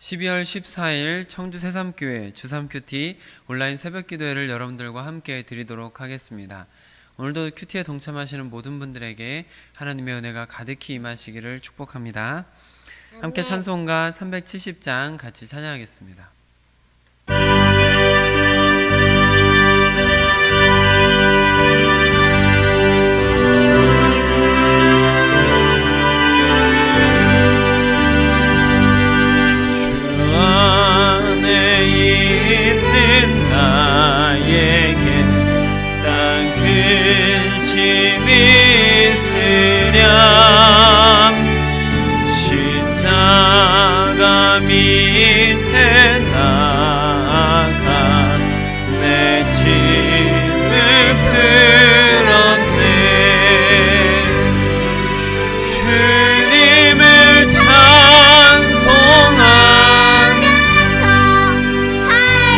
12월 14일 청주 새삼교회 주3큐티 온라인 새벽기도회를 여러분들과 함께 드리도록 하겠습니다. 오늘도 큐티에 동참하시는 모든 분들에게 하나님의 은혜가 가득히 임하시기를 축복합니다. 함께 찬송가 370장 같이 찬양하겠습니다. 밑에 나가 내 짐을 풀었네. 주님을 찬송하면서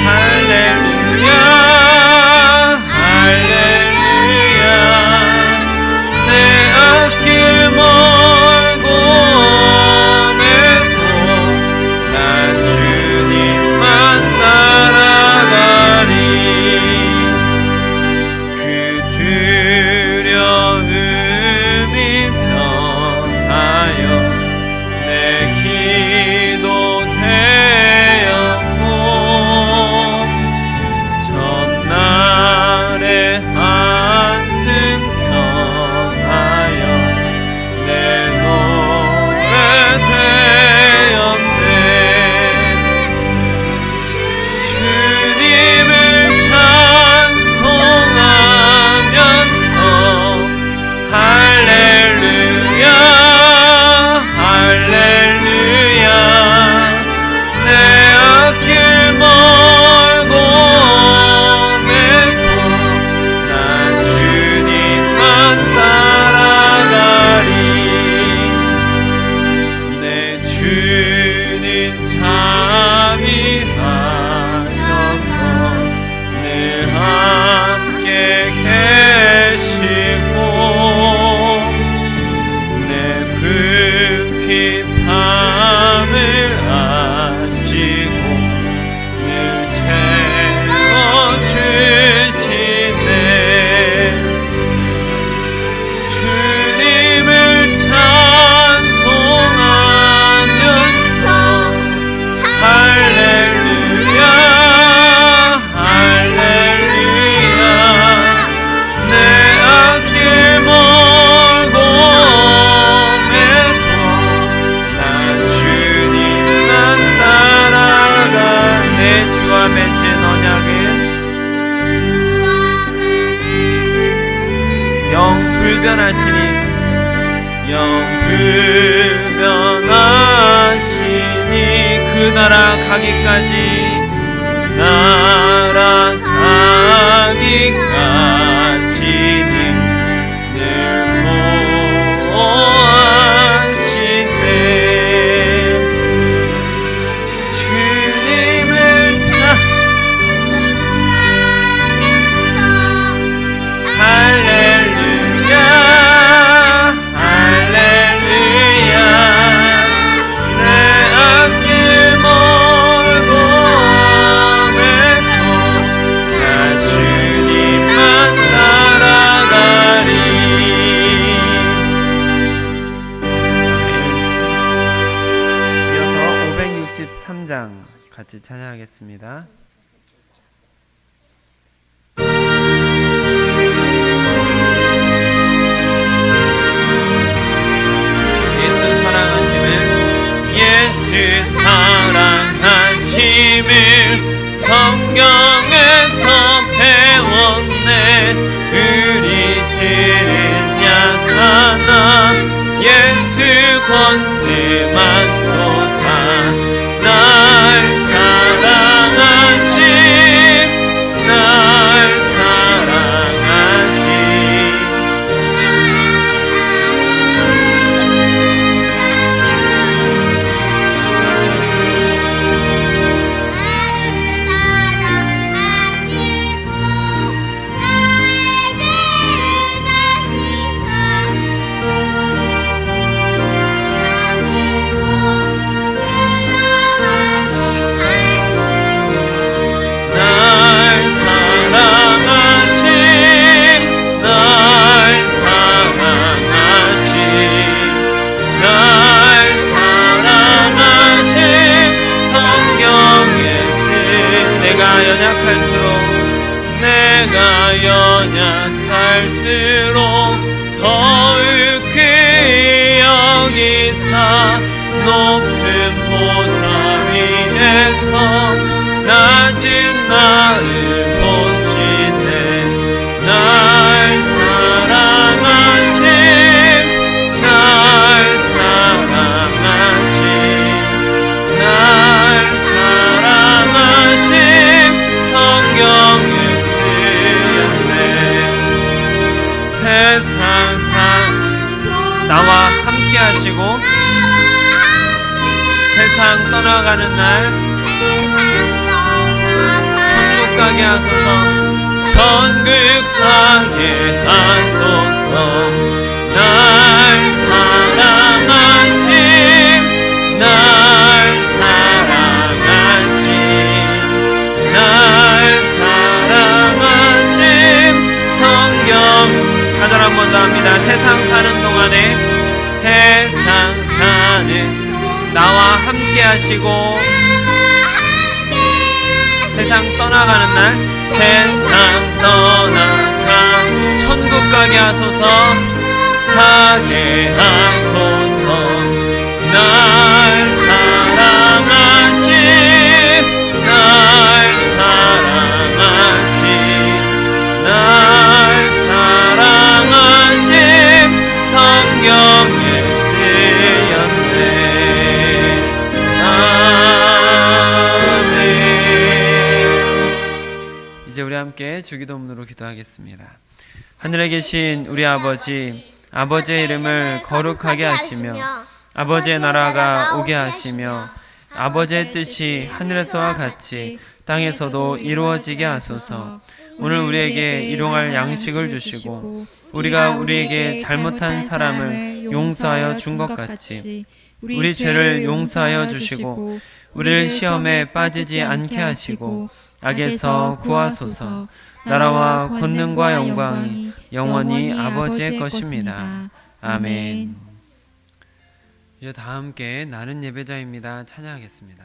할렐루야 할렐루야. 내 앞길 멀고 불변하시니 그 나라 가기까지 늘 보호하시네. 주님을 찬송하면서 할렐루야 할렐루야. 내 앞길 멀고 맺고 나 주님만 따라가리. 이어서 563장 같이 찬양하겠습니다. 사랑하심을 성경에서 배웠네. 우리 들은 약 하나 예수 권세만도다. 날 사랑하신 날 사랑하신 하시고 내가 연약할수록 더욱 귀히 여기사 높은 보좌 위에서 낮은 나를 보시네. 날 사랑하신 성경을 쓰였네. 세상 나와 함께 하시고 세상 떠나가는 날 천국 가게 하소서. 천국 가게 하소서. 날 사랑하신 성경 4절 한 번 더 합니다. 세상 사는 동안에 세상 사는 나와 함께 하시고 세상 떠나가는 날 세상 떠나가 천국 가게 하소서. 가게 하소서. 날 사랑하신 성경에 쓰였네. 아멘. 이제 우리 함께 주기도문으로 기도하겠습니다. 하늘에 계신 우리 아버지, 아버지의 이름을 거룩하게 하시며 아버지의 나라가 오게 하시며 아버지의 뜻이 하늘에서와 같이 땅에서도 이루어지게 하소서. 오늘 우리에게 일용할 양식을 주시고 우리가 우리에게 잘못한 사람을 용서하여 준 것 같이 우리 죄를 용서하여 주시고 우리를 시험에 빠지지 않게 하시고 악에서 구하소서. 나라와 권능과 영광이 영원히 아버지의 것입니다. 아멘. 이제 다 함께 나는 예배자입니다. 찬양하겠습니다.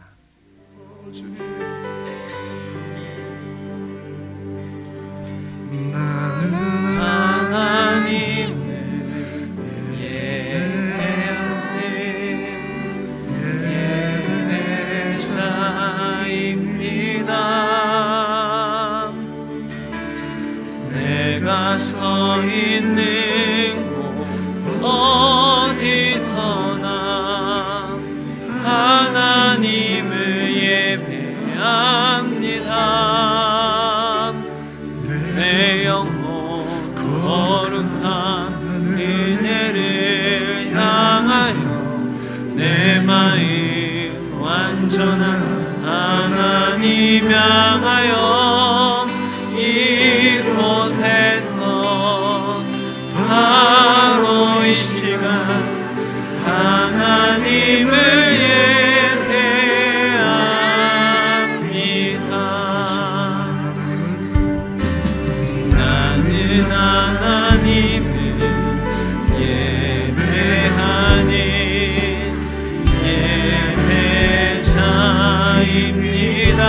나는 하나님을 예배하네. 예배자입니다. 내가 서 있는 곳 어디서나 하나님을 예배합니다. 내 영혼 거룩한 은혜를 향하여 내 마음 완전한 하나님 향하여 이곳에서 바로 이 시간 하나님을 예배합니다. 나는 하나님을 예배하는 예배자입니다.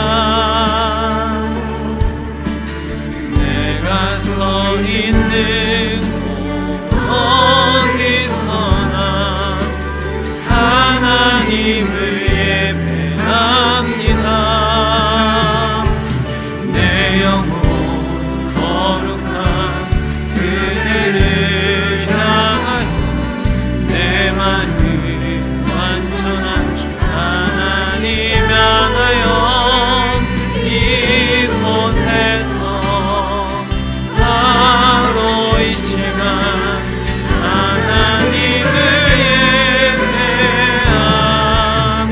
내가 서 있는 곳 어디서나 하나님을 예배합니다. 내 영혼 거룩한 은혜를 향하여 내 마음 완전한 하나님 향하여 이곳에서 바로 이 시간 하나님을 예배합니다.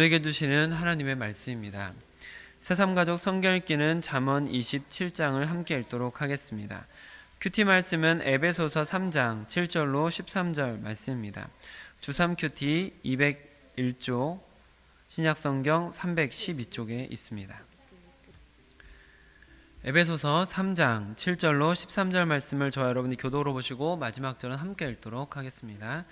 우리에게 주시는 하나님의 말씀입니다. 새삼가족 성경 읽기는 잠언 27장을 함께 읽도록 하겠습니다. 큐티 말씀은 에베소서 3장 7절로 13절 말씀입니다. 주3 큐티 201쪽, 신약성경 312쪽에 있습니다. 에베소서 3장 7절로 13절 말씀을 저와 여러분이 교독으로 보시고 마지막 절은 함께 읽도록 하겠습니다.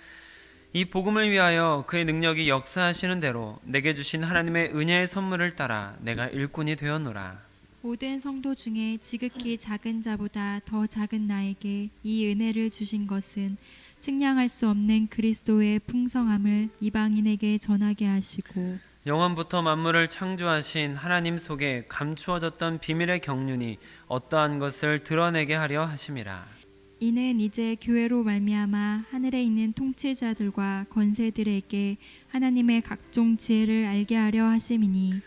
이 복음을 위하여 그의 능력이 역사하시는 대로 내게 주신 하나님의 은혜의 선물을 따라 내가 일꾼이 되었노라. 모든 성도 중에 지극히 작은 자보다 더 작은 나에게 이 은혜를 주신 것은 측량할 수 없는 그리스도의 풍성함을 이방인에게 전하게 하시고 영원부터 만물을 창조하신 하나님 속에 감추어졌던 비밀의 경륜이 어떠한 것을 드러내게 하려 하심이라. 이는 이제 교회로 말미암아 하늘에 있는 통치자들과 권세들에게 하나님의 각종 지혜를 알게 하려 하심이니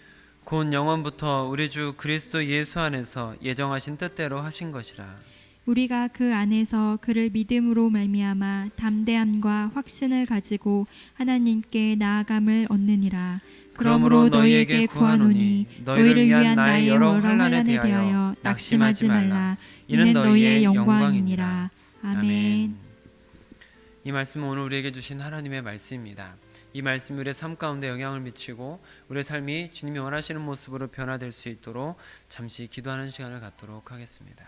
곧 영원부터 우리 주 그리스도 예수 안에서 예정하신 뜻대로 하신 것이라. 우리가 그 안에서 그를 믿음으로 말미암아 담대함과 확신을 가지고 하나님께 나아감을 얻느니라. 그러므로 너희에게 구하노니 너희를 위한 나의 여러 환난에 대하여 낙심하지 말라. 이는 너희의 영광이니라. 아멘. 이 말씀은 오늘 우리에게 주신 하나님의 말씀입니다. 이 말씀이 우리의 삶 가운데 영향을 미치고 우리의 삶이 주님이 원하시는 모습으로 변화될 수 있도록 잠시 기도하는 시간을 갖도록 하겠습니다.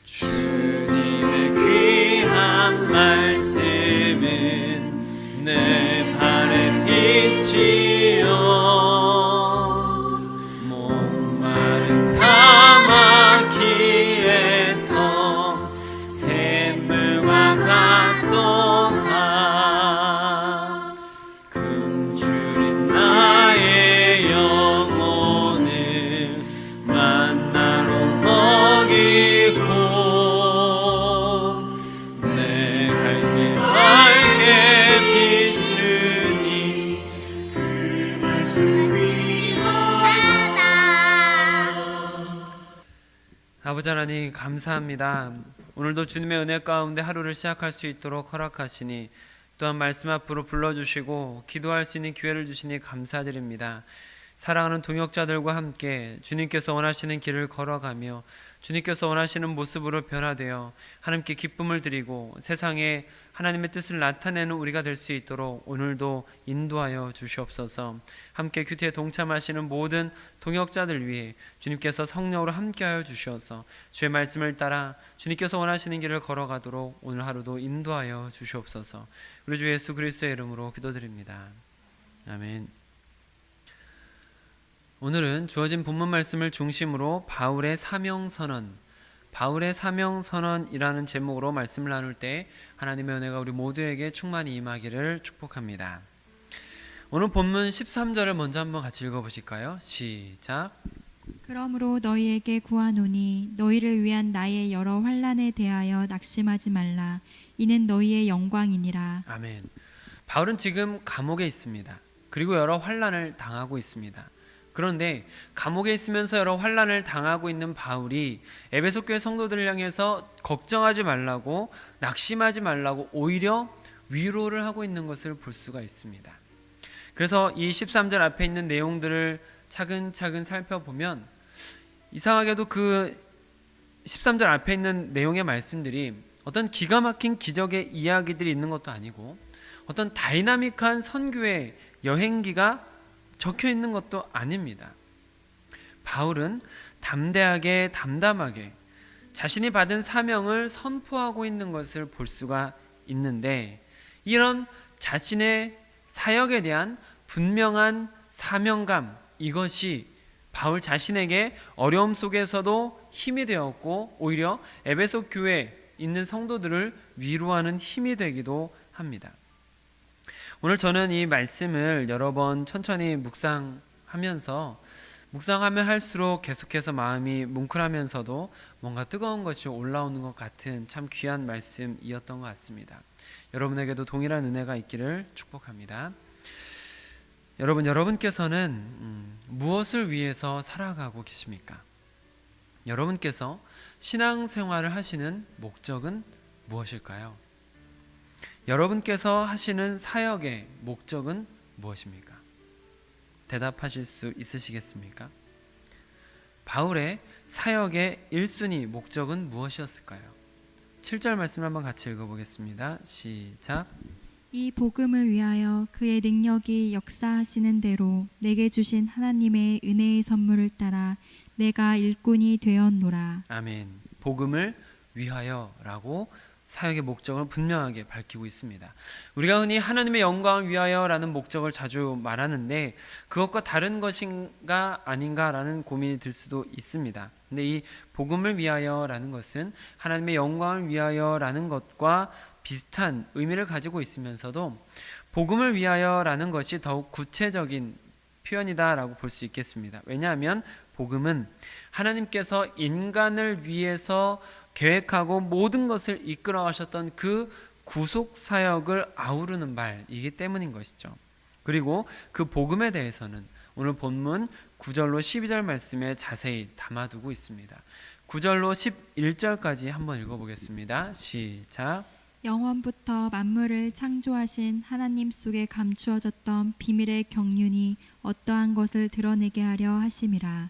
주님의 귀한 말씀은 내 발의 빛이요 목마른 사막 길에서 샘물과 같도다. 굶주린 나의 영혼을 만나로 먹이고 내 갈 길 밝게 비추니 그 말씀 위하다. 아버지 하나님 감사합니다. 오늘도 주님의 은혜 가운데 하루를 시작할 수 있도록 허락하시니 또한 말씀 앞으로 불러주시고 기도할 수 있는 기회를 주시니 감사드립니다. 사랑하는 동역자들과 함께 주님께서 원하시는 길을 걸어가며 주님께서 원하시는 모습으로 변화되어 하나님께 기쁨을 드리고 세상에 하나님의 뜻을 나타내는 우리가 될 수 있도록 오늘도 인도하여 주시옵소서. 함께 큐티에 동참하시는 모든 동역자들 위해 주님께서 성령으로 함께하여 주시어서 주의 말씀을 따라 주님께서 원하시는 길을 걸어가도록 오늘 하루도 인도하여 주시옵소서. 우리 주 예수 그리스도의 이름으로 기도드립니다. 아멘. 오늘은 주어진 본문 말씀을 중심으로 바울의 사명선언이라는 제목으로 말씀을 나눌 때 하나님의 은혜가 우리 모두에게 충만히 임하기를 축복합니다. 오늘 본문 13절을 먼저 한번 같이 읽어보실까요? 시작. 그러므로 너희에게 구하노니 너희를 위한 나의 여러 환난에 대하여 낙심하지 말라. 이는 너희의 영광이니라. 아멘. 바울은 지금 감옥에 있습니다. 그리고 여러 환난을 당하고 있습니다. 그런데 감옥에 있으면서 여러 환난을 당하고 있는 바울이 에베소 교회 성도들을 향해서 걱정하지 말라고, 낙심하지 말라고 오히려 위로를 하고 있는 것을 볼 수가 있습니다. 그래서 이 13절 앞에 있는 내용들을 차근차근 살펴보면 이상하게도 그 13절 앞에 있는 내용의 말씀들이 어떤 기가 막힌 기적의 이야기들이 있는 것도 아니고 어떤 다이나믹한 선교의 여행기가 적혀 있는 것도 아닙니다. 바울은 담대하게 담담하게 자신이 받은 사명을 선포하고 있는 것을 볼 수가 있는데, 이런 자신의 사역에 대한 분명한 사명감, 이것이 바울 자신에게 어려움 속에서도 힘이 되었고, 오히려 에베소 교회에 있는 성도들을 위로하는 힘이 되기도 합니다. 오늘 저는 이 말씀을 여러 번 천천히 묵상하면 할수록 계속해서 마음이 뭉클하면서도 뭔가 뜨거운 것이 올라오는 것 같은 참 귀한 말씀이었던 것 같습니다. 여러분에게도 동일한 은혜가 있기를 축복합니다. 여러분께서는 무엇을 위해서 살아가고 계십니까? 여러분께서 신앙생활을 하시는 목적은 무엇일까요? 여러분께서 하시는 사역의 목적은 무엇입니까? 대답하실 수 있으시겠습니까? 바울의 사역의 1순위 목적은 무엇이었을까요? 7절 말씀을 한번 같이 읽어보겠습니다. 시작. 이 복음을 위하여 그의 능력이 역사하시는 대로 내게 주신 하나님의 은혜의 선물을 따라 내가 일꾼이 되었노라. 아멘. 복음을 위하여라고 사역의 목적을 분명하게 밝히고 있습니다. 우리가 흔히 하나님의 영광을 위하여라는 목적을 자주 말하는데, 그것과 다른 것인가 아닌가라는 고민이 들 수도 있습니다. 근데 이 복음을 위하여라는 것은 하나님의 영광을 위하여라는 것과 비슷한 의미를 가지고 있으면서도 복음을 위하여라는 것이 더욱 구체적인 표현이다라고 볼 수 있겠습니다. 왜냐하면 복음은 하나님께서 인간을 위해서 계획하고 모든 것을 이끌어 가셨던 그 구속 사역을 아우르는 말이기 때문인 것이죠. 그리고 그 복음에 대해서는 오늘 본문 9절로 12절 말씀에 자세히 담아두고 있습니다. 9절로 11절까지 한번 읽어보겠습니다. 시작. 영원부터 만물을 창조하신 하나님 속에 감추어졌던 비밀의 경륜이 어떠한 것을 드러내게 하려 하심이라.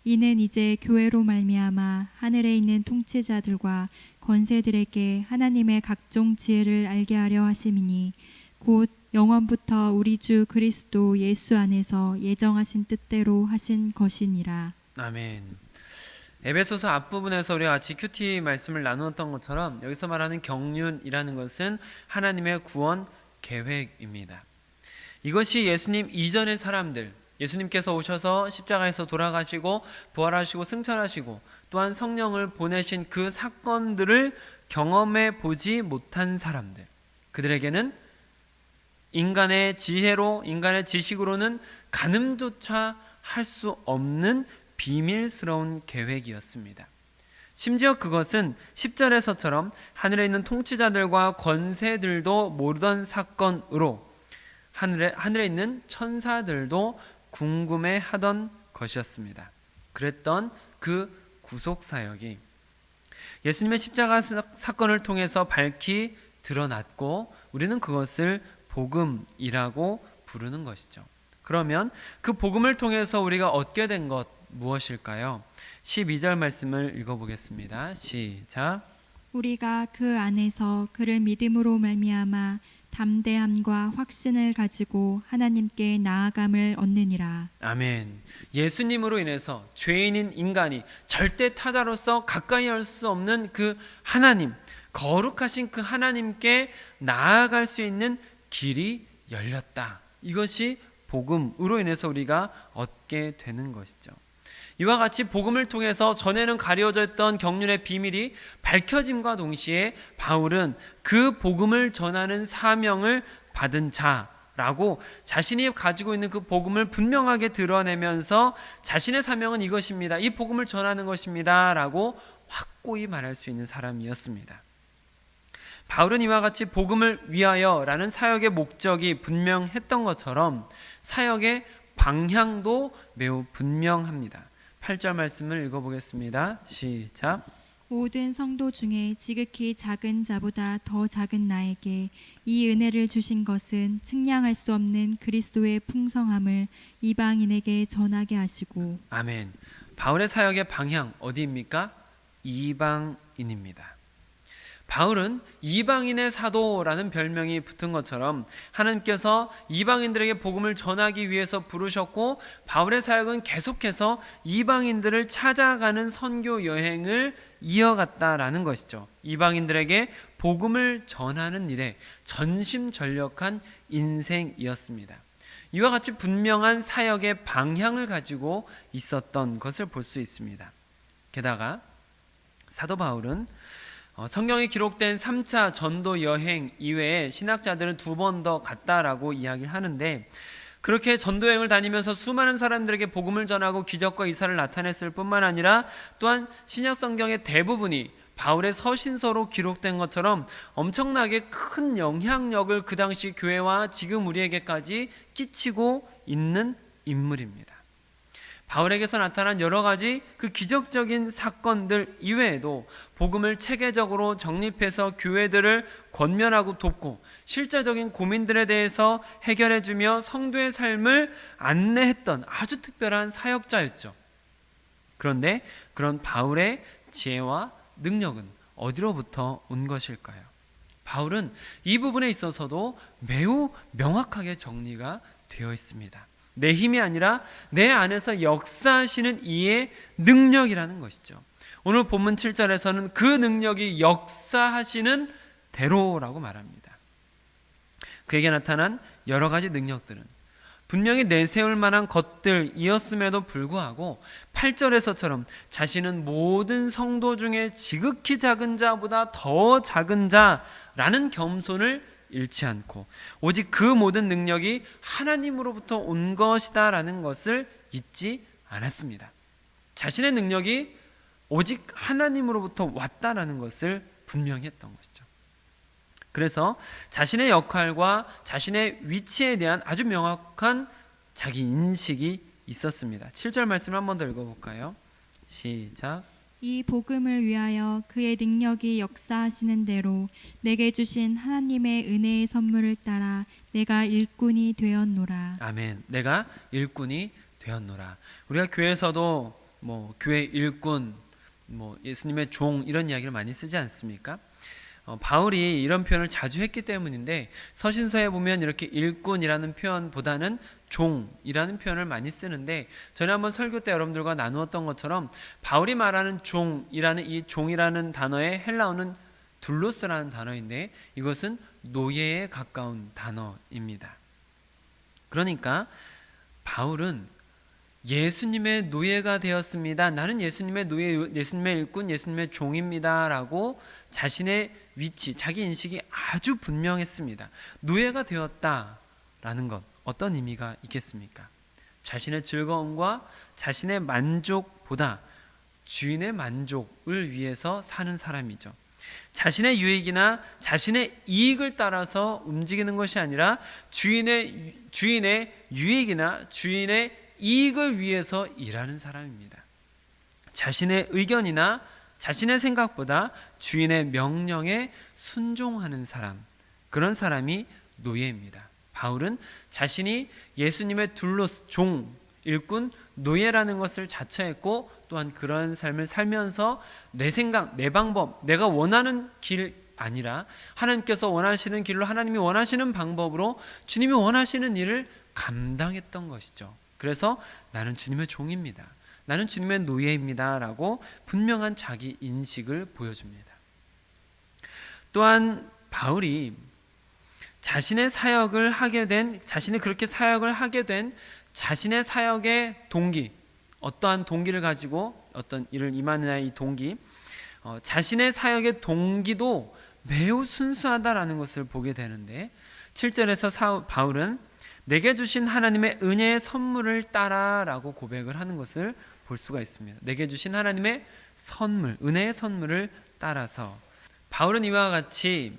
이는 이제 교회로 말미암아 하늘에 있는 통치자들과 권세들에게 하나님의 각종 지혜를 알게 하려 하심이니, 곧 영원부터 우리 주 그리스도 예수 안에서 예정하신 뜻대로 하신 것이니라. 아멘. 에베소서 앞부분에서 우리가 같이 큐티 말씀을 나누었던 것처럼 여기서 말하는 경륜이라는 것은 하나님의 구원 계획입니다. 이것이 예수님 이전의 사람들, 예수님께서 오셔서 십자가에서 돌아가시고 부활하시고 승천하시고 또한 성령을 보내신 그 사건들을 경험해 보지 못한 사람들, 그들에게는 인간의 지혜로, 인간의 지식으로는 가늠조차 할 수 없는 비밀스러운 계획이었습니다. 심지어 그것은 10절에서처럼 하늘에 있는 통치자들과 권세들도 모르던 사건으로 하늘에 있는 천사들도 궁금해하던 것이었습니다. 그랬던 그 구속사역이 예수님의 십자가 사건을 통해서 밝히 드러났고, 우리는 그것을 복음이라고 부르는 것이죠. 그러면 그 복음을 통해서 우리가 얻게 된 것 무엇일까요? 12절 말씀을 읽어보겠습니다. 시작. 우리가 그 안에서 그를 믿음으로 말미암아 담대함과 확신을 가지고 하나님께 나아감을 얻느니라. 아멘. 예수님으로 인해서 죄인인 인간이 절대 타자로서 가까이 할 수 없는 그 하나님, 거룩하신 그 하나님께 나아갈 수 있는 길이 열렸다. 이것이 복음으로 인해서 우리가 얻게 되는 것이죠. 이와 같이 복음을 통해서 전에는 가려져 있던 경륜의 비밀이 밝혀짐과 동시에 바울은 그 복음을 전하는 사명을 받은 자라고 자신이 가지고 있는 그 복음을 분명하게 드러내면서 자신의 사명은 이것입니다, 이 복음을 전하는 것입니다 라고 확고히 말할 수 있는 사람이었습니다. 바울은 이와 같이 복음을 위하여 라는 사역의 목적이 분명했던 것처럼 사역의 방향도 매우 분명합니다. 8절 말씀을 읽어보겠습니다. 시작. 모든 성도 중에 지극히 작은 자보다 더 작은 나에게 이 은혜를 주신 것은 측량할 수 없는 그리스도의 풍성함을 이방인에게 전하게 하시고. 아멘. 바울의 사역의 방향 어디입니까? 이방인입니다. 바울은 이방인의 사도라는 별명이 붙은 것처럼 하나님께서 이방인들에게 복음을 전하기 위해서 부르셨고, 바울의 사역은 계속해서 이방인들을 찾아가는 선교 여행을 이어갔다라는 것이죠. 이방인들에게 복음을 전하는 일에 전심전력한 인생이었습니다. 이와 같이 분명한 사역의 방향을 가지고 있었던 것을 볼 수 있습니다. 게다가 사도 바울은 성경에 기록된 3차 전도 여행 이외에 신학자들은 2번 더 갔다라고 이야기를 하는데, 그렇게 전도 여행을 다니면서 수많은 사람들에게 복음을 전하고 기적과 이사를 나타냈을 뿐만 아니라 또한 신약 성경의 대부분이 바울의 서신서로 기록된 것처럼 엄청나게 큰 영향력을 그 당시 교회와 지금 우리에게까지 끼치고 있는 인물입니다. 바울에게서 나타난 여러 가지 그 기적적인 사건들 이외에도 복음을 체계적으로 정립해서 교회들을 권면하고 돕고 실제적인 고민들에 대해서 해결해주며 성도의 삶을 안내했던 아주 특별한 사역자였죠. 그런데 그런 바울의 지혜와 능력은 어디로부터 온 것일까요? 바울은 이 부분에 있어서도 매우 명확하게 정리가 되어 있습니다. 내 힘이 아니라 내 안에서 역사하시는 이의 능력이라는 것이죠. 오늘 본문 7절에서는 그 능력이 역사하시는 대로라고 말합니다. 그에게 나타난 여러 가지 능력들은 분명히 내세울 만한 것들이었음에도 불구하고 8절에서처럼 자신은 모든 성도 중에 지극히 작은 자보다 더 작은 자라는 겸손을 잃지 않고 오직 그 모든 능력이 하나님으로부터 온 것이다 라는 것을 잊지 않았습니다. 자신의 능력이 오직 하나님으로부터 왔다라는 것을 분명히 했던 것이죠. 그래서 자신의 역할과 자신의 위치에 대한 아주 명확한 자기 인식이 있었습니다. 7절 말씀을 한 번 더 읽어볼까요? 시작. 이 복음을 위하여 그의 능력이 역사하시는 대로 내게 주신 하나님의 은혜의 선물을 따라 내가 일꾼이 되었노라. 아멘. 내가 일꾼이 되었노라. 우리가 교회에서도 교회 일꾼, 예수님의 종 이런 이야기를 많이 쓰지 않습니까? 바울이 이런 표현을 자주 했기 때문인데 서신서에 보면 이렇게 일꾼이라는 표현보다는 종이라는 표현을 많이 쓰는데, 전에 한번 설교 때 여러분들과 나누었던 것처럼 바울이 말하는 종이라는 이 종이라는 단어의 헬라어는 둘로스라는 단어인데 이것은 노예에 가까운 단어입니다. 그러니까 바울은 예수님의 노예가 되었습니다. 나는 예수님의 노예, 예수님의 일꾼, 예수님의 종입니다 라고 자신의 위치, 자기 인식이 아주 분명했습니다. 노예가 되었다라는 것, 어떤 의미가 있겠습니까? 자신의 즐거움과 자신의 만족보다 주인의 만족을 위해서 사는 사람이죠. 자신의 유익이나 자신의 이익을 따라서 움직이는 것이 아니라 주인의 유익이나 주인의 이익을 위해서 일하는 사람입니다. 자신의 의견이나 자신의 생각보다 주인의 명령에 순종하는 사람, 그런 사람이 노예입니다. 바울은 자신이 예수님의 둘로스, 종, 일꾼, 노예라는 것을 자처했고 또한 그런 삶을 살면서 내 생각, 내 방법, 내가 원하는 길 아니라 하나님께서 원하시는 길로, 하나님이 원하시는 방법으로 주님이 원하시는 일을 감당했던 것이죠. 그래서 나는 주님의 종입니다. 나는 주님의 노예입니다 라고 분명한 자기 인식을 보여줍니다. 또한 바울이 자신의 사역을 하게 된, 자신이 그렇게 사역을 하게 된 자신의 사역의 동기, 어떠한 동기를 가지고 어떤 일을 임하느냐의 이 동기, 자신의 사역의 동기도 매우 순수하다라는 것을 보게 되는데 7절에서 바울은 내게 주신 하나님의 은혜의 선물을 따라라고 고백을 하는 것을 볼 수가 있습니다. 내게 주신 하나님의 선물, 은혜의 선물을 따라서 바울은 이와 같이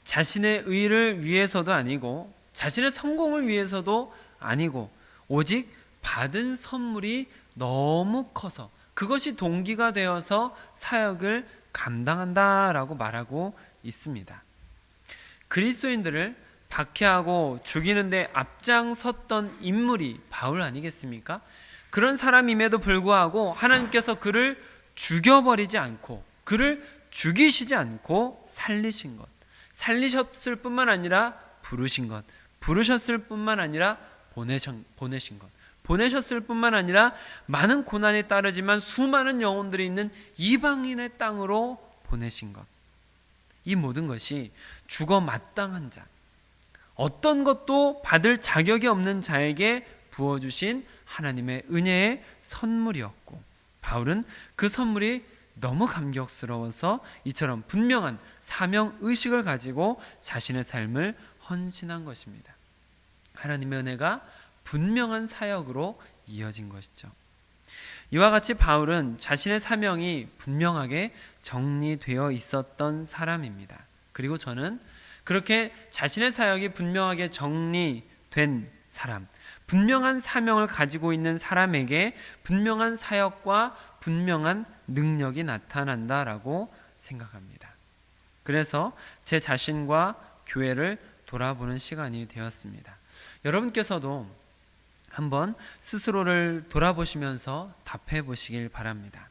자신의 의를 위해서도 아니고 자신의 성공을 위해서도 아니고 오직 받은 선물이 너무 커서 그것이 동기가 되어서 사역을 감당한다라고 말하고 있습니다. 그리스도인들을 박해하고 죽이는데 앞장섰던 인물이 바울 아니겠습니까? 그런 사람임에도 불구하고 하나님께서 그를 죽여버리지 않고 그를 죽이시지 않고 살리신 것, 살리셨을 뿐만 아니라 부르신 것, 부르셨을 뿐만 아니라 보내신 것, 보내셨을 뿐만 아니라 많은 고난이 따르지만 수많은 영혼들이 있는 이방인의 땅으로 보내신 것, 이 모든 것이 죽어 마땅한 자, 어떤 것도 받을 자격이 없는 자에게 부어주신 하나님의 은혜의 선물이었고, 바울은 그 선물이 너무 감격스러워서 이처럼 분명한 사명의식을 가지고 자신의 삶을 헌신한 것입니다. 하나님의 은혜가 분명한 사역으로 이어진 것이죠. 이와 같이 바울은 자신의 사명이 분명하게 정리되어 있었던 사람입니다. 그리고 저는 그렇게 자신의 사역이 분명하게 정리된 사람, 분명한 사명을 가지고 있는 사람에게 분명한 사역과 분명한 능력이 나타난다라고 생각합니다. 그래서 제 자신과 교회를 돌아보는 시간이 되었습니다. 여러분께서도 한번 스스로를 돌아보시면서 답해 보시길 바랍니다.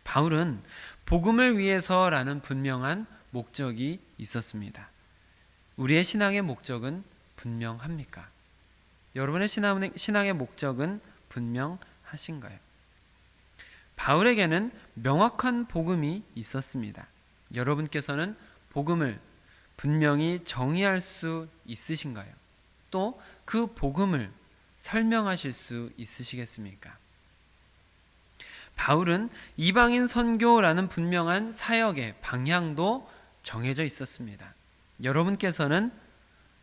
바울은 복음을 위해서라는 분명한 목적이 있었습니다. 우리의 신앙의 목적은 분명합니까? 여러분의 신앙의 목적은 분명하신가요? 바울에게는 명확한 복음이 있었습니다. 여러분께서는 복음을 분명히 정의할 수 있으신가요? 또 그 복음을 설명하실 수 있으시겠습니까? 바울은 이방인 선교라는 분명한 사역의 방향도 정해져 있었습니다. 여러분께서는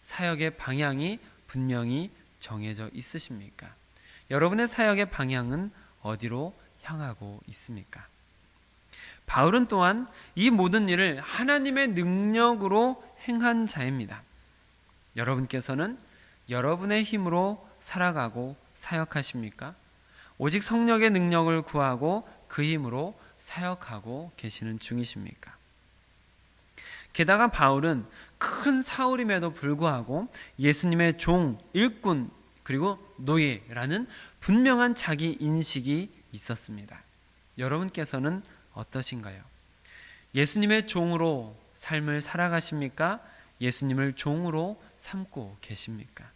사역의 방향이 분명히 정해져 있으십니까? 여러분의 사역의 방향은 어디로 향하고 있습니까? 바울은 또한 이 모든 일을 하나님의 능력으로 행한 자입니다. 여러분께서는 여러분의 힘으로 살아가고 사역하십니까? 오직 성령의 능력을 구하고 그 힘으로 사역하고 계시는 중이십니까? 게다가 바울은 큰 사울임에도 불구하고 예수님의 종, 일꾼, 그리고 노예라는 분명한 자기 인식이 있었습니다. 여러분께서는 어떠신가요? 예수님의 종으로 삶을 살아가십니까? 예수님을 종으로 삼고 계십니까?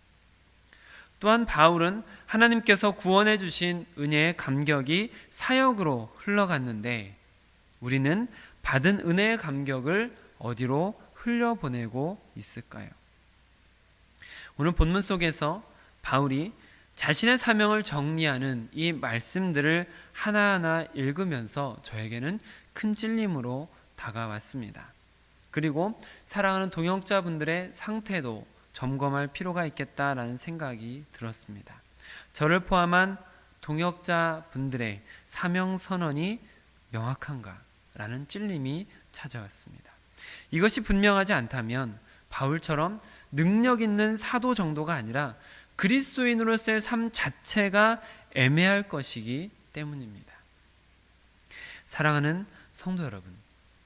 또한 바울은 하나님께서 구원해 주신 은혜의 감격이 사역으로 흘러갔는데 우리는 받은 은혜의 감격을 어디로 흘려보내고 있을까요? 오늘 본문 속에서 바울이 자신의 사명을 정리하는 이 말씀들을 하나하나 읽으면서 저에게는 큰 찔림으로 다가왔습니다. 그리고 사랑하는 동역자분들의 상태도 점검할 필요가 있겠다라는 생각이 들었습니다. 저를 포함한 동역자분들의 사명 선언이 명확한가라는 찔림이 찾아왔습니다. 이것이 분명하지 않다면 바울처럼 능력 있는 사도 정도가 아니라 그리스도인으로서의 삶 자체가 애매할 것이기 때문입니다. 사랑하는 성도 여러분,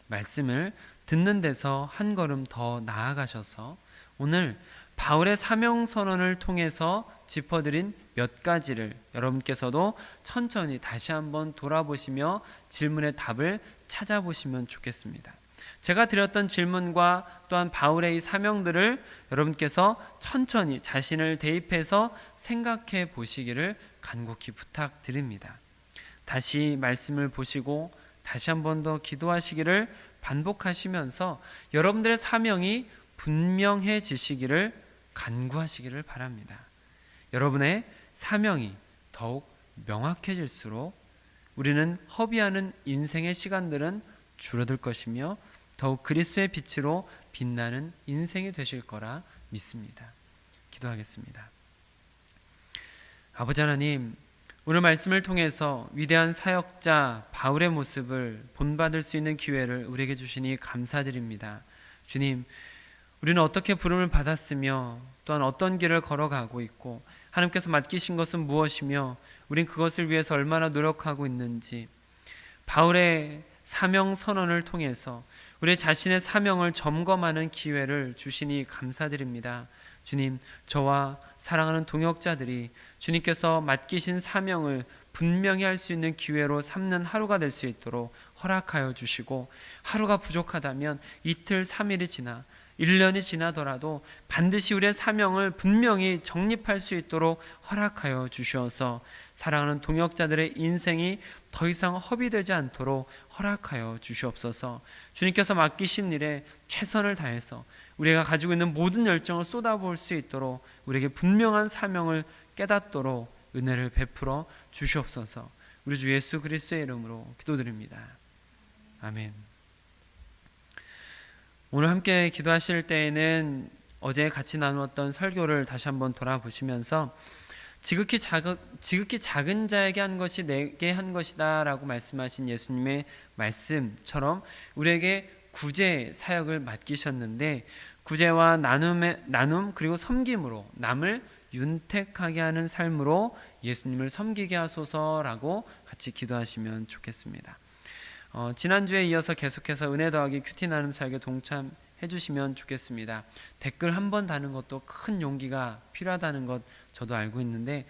말씀을 듣는 데서 한 걸음 더 나아가셔서 오늘 바울의 사명 선언을 통해서 짚어드린 몇 가지를 여러분께서도 천천히 다시 한번 돌아보시며 질문의 답을 찾아보시면 좋겠습니다. 제가 드렸던 질문과 또한 바울의 이 사명들을 여러분께서 천천히 자신을 대입해서 생각해 보시기를 간곡히 부탁드립니다. 다시 말씀을 보시고 다시 한 번 더 기도하시기를 반복하시면서 여러분들의 사명이 분명해지시기를 간구하시기를 바랍니다. 여러분의 사명이 더욱 명확해질수록 우리는 허비하는 인생의 시간들은 줄어들 것이며 더욱 그리스도의 빛으로 빛나는 인생이 되실 거라 믿습니다. 기도하겠습니다. 아버지 하나님, 오늘 말씀을 통해서 위대한 사역자 바울의 모습을 본받을 수 있는 기회를 우리에게 주시니 감사드립니다. 주님, 우리는 어떻게 부름을 받았으며 또한 어떤 길을 걸어가고 있고 하나님께서 맡기신 것은 무엇이며 우린 그것을 위해서 얼마나 노력하고 있는지 바울의 사명 선언을 통해서 우리 자신의 사명을 점검하는 기회를 주시니 감사드립니다. 주님, 저와 사랑하는 동역자들이 주님께서 맡기신 사명을 분명히 할 수 있는 기회로 삼는 하루가 될 수 있도록 허락하여 주시고, 하루가 부족하다면 이틀, 3일이 지나 1년이 지나더라도 반드시 우리의 사명을 분명히 정립할 수 있도록 허락하여 주시어서 사랑하는 동역자들의 인생이 더 이상 허비되지 않도록 허락하여 주시옵소서. 주님께서 맡기신 일에 최선을 다해서 우리가 가지고 있는 모든 열정을 쏟아부을 수 있도록 우리에게 분명한 사명을 깨닫도록 은혜를 베풀어 주시옵소서. 우리 주 예수 그리스도의 이름으로 기도드립니다. 아멘. 오늘 함께 기도하실 때에는 어제 같이 나누었던 설교를 다시 한번 돌아보시면서 지극히 작은 자에게 한 것이 내게 한 것이다 라고 말씀하신 예수님의 말씀처럼 우리에게 구제 사역을 맡기셨는데, 구제와 나눔 그리고 섬김으로 남을 윤택하게 하는 삶으로 예수님을 섬기게 하소서라고 같이 기도하시면 좋겠습니다. 지난주에 이어서 계속해서 은혜 더하기 큐티 나눔 사역에 동참해 주시면 좋겠습니다. 댓글 한 번 다는 것도 큰 용기가 필요하다는 것 저도 알고 있는데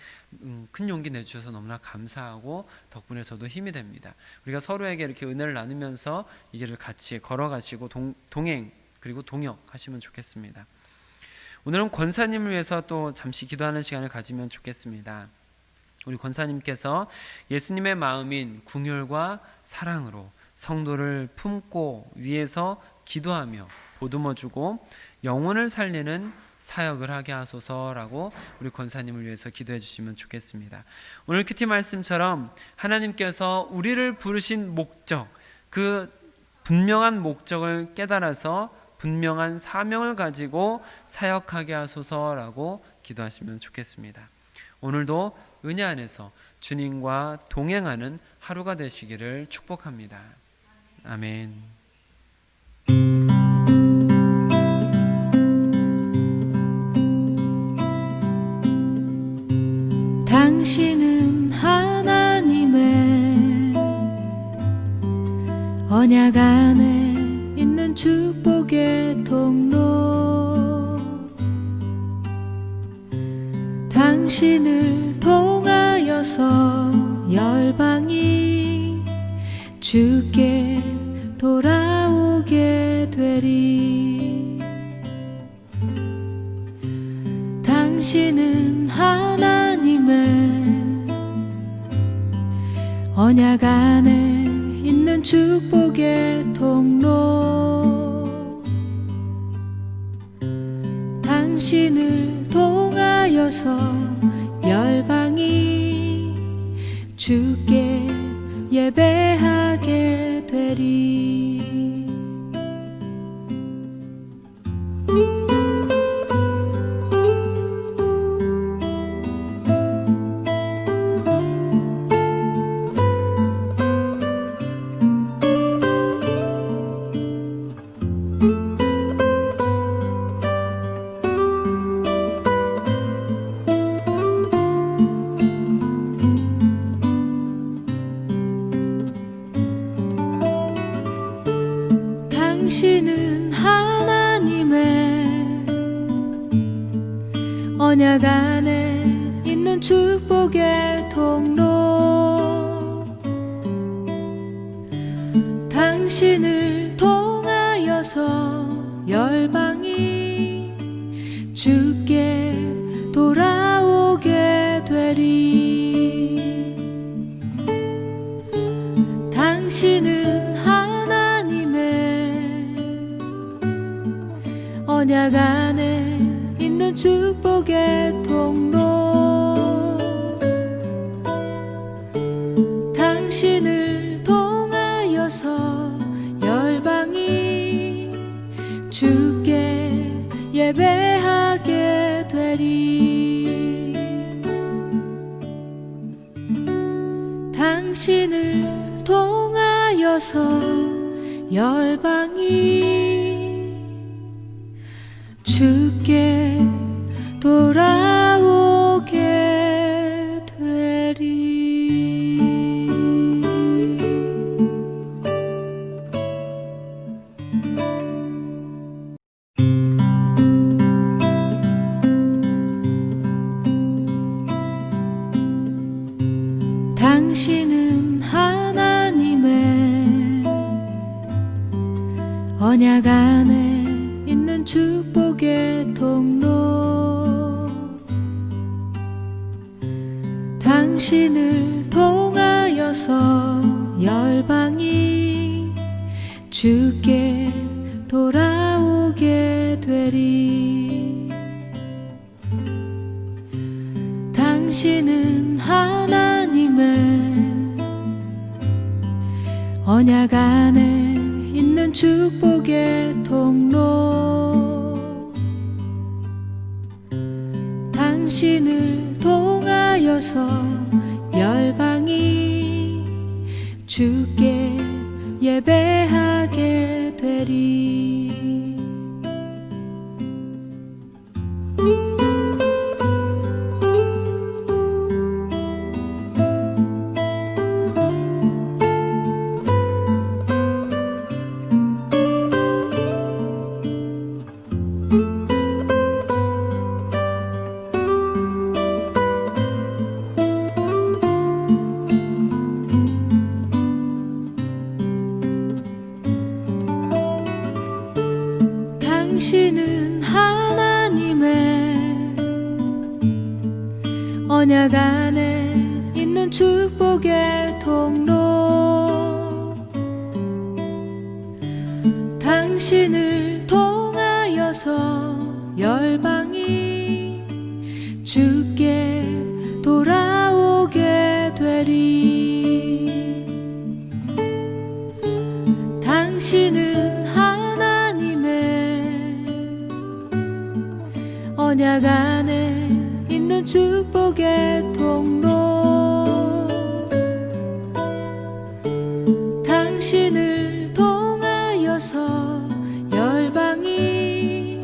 큰 용기 내주셔서 너무나 감사하고 덕분에 저도 힘이 됩니다. 우리가 서로에게 이렇게 은혜를 나누면서 이 길을 같이 걸어가시고 동행 그리고 동역하시면 좋겠습니다. 오늘은 권사님을 위해서 또 잠시 기도하는 시간을 가지면 좋겠습니다. 우리 권사님께서 예수님의 마음인 궁휼과 사랑으로 성도를 품고 위에서 기도하며 보듬어주고 영혼을 살리는 사역을 하게 하소서라고 우리 권사님을 위해서 기도해 주시면 좋겠습니다. 오늘 큐티 말씀처럼 하나님께서 우리를 부르신 목적, 그 분명한 목적을 깨달아서 분명한 사명을 가지고 사역하게 하소서라고 기도하시면 좋겠습니다. 오늘도 은혜 안에서 주님과 동행하는 하루가 되시기를 축복합니다. 아멘. 당신은 하나님의 언약 안에 있는 축복의 통로, 당신을 통하여서 열방이 주께 돌아오게 되리. 당신은 하나님의 언약 안에 있는 축복의 통로, 당신을 통하여서 열방이 주께 예배하게 되리. 당신은 하나님의 언약 안에 있는 축복의 통로, 당신을 통하여서 열방이 주께 돌아오게 되리. 당신은 언약 안에 있는 축복의 통로, 당신을 통하여서 열방이 주께 예배하게 되리. 당신을 통하여서 열방이 주께 돌아오게 되리. 당신은 하나님의 언약 안에 있는 축복의 통로 당신을 통하여서 열방이 주께 돌아오게 되리. 당신은 하나님의 언약 안에 있는 축복의 통로 당신을 통하여서 열방이 주께 예배하게 되리. 당신은 하나님의 언약 안에 있는 축복의 통로 당신을 통하여서 열방이 주께 돌아오게 되리. 당신은 언약 안에 있는 축복의 통로 당신을 통하여서 열방이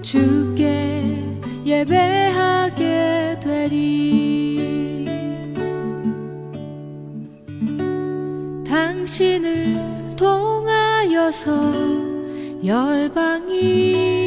주께 예배하게 되리. 당신을 통하여서 열방이